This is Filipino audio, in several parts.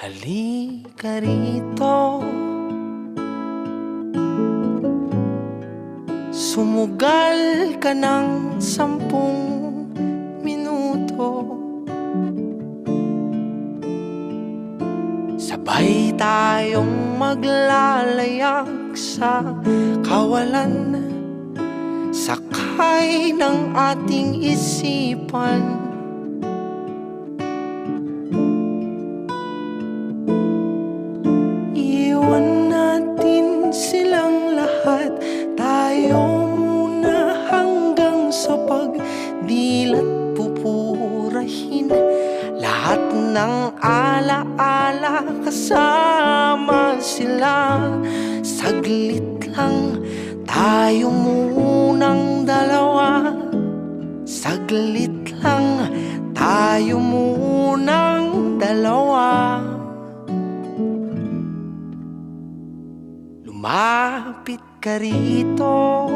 Halika rito, sumugal ka ng 10 minuto. Sabay tayong maglalayag sa kawalan, sakay ng ating isipan. Iwan natin silang lahat, tayo muna hanggang sa pagdilat pupurahin. Lahat ng alaala kasama sila. Saglit lang, tayo munang dalawa. Saglit lang, tayo munang dalawa. Lumapit ka rito,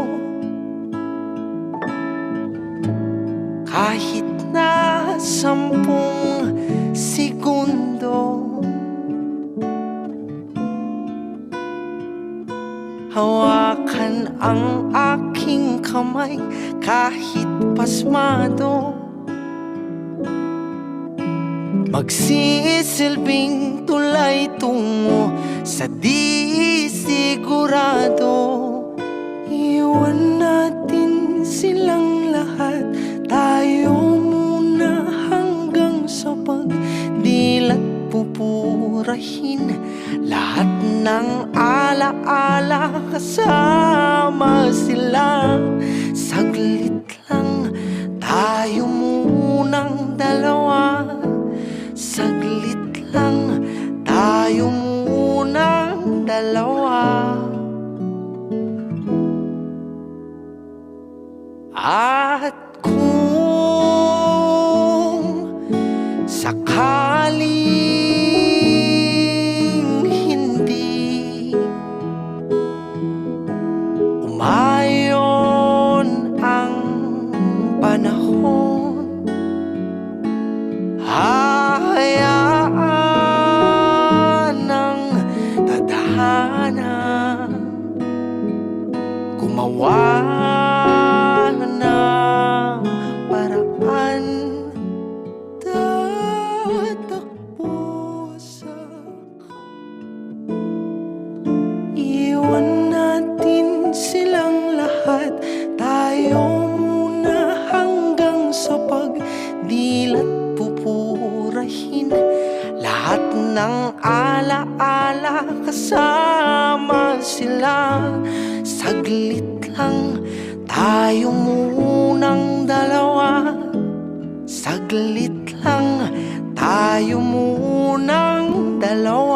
kahit na 10 segundo. Hawakan ang aking kamay kahit pasmado. Magsisilbing tulay tungo sa di sigurado. Iwan natin silang lahat, tayo muna hanggang sa pagdilat pupurahin. Lahat ng alaala kasama sila. Saglit lang, tayo munang dalawa. Saglit lang, tayo munang dalawa. At kung sakaling hindi umayon ang panahon, hahayaan ng tadhana gumawa ng paraan. Tatakbo sa iwan natin silang lahat, tayo muna hanggang sa pagdilat pupurahin. Lahat ng alaala kasama sila. Saglit lang, tayo munang dalawa. Saglit lang, tayo munang dalawa.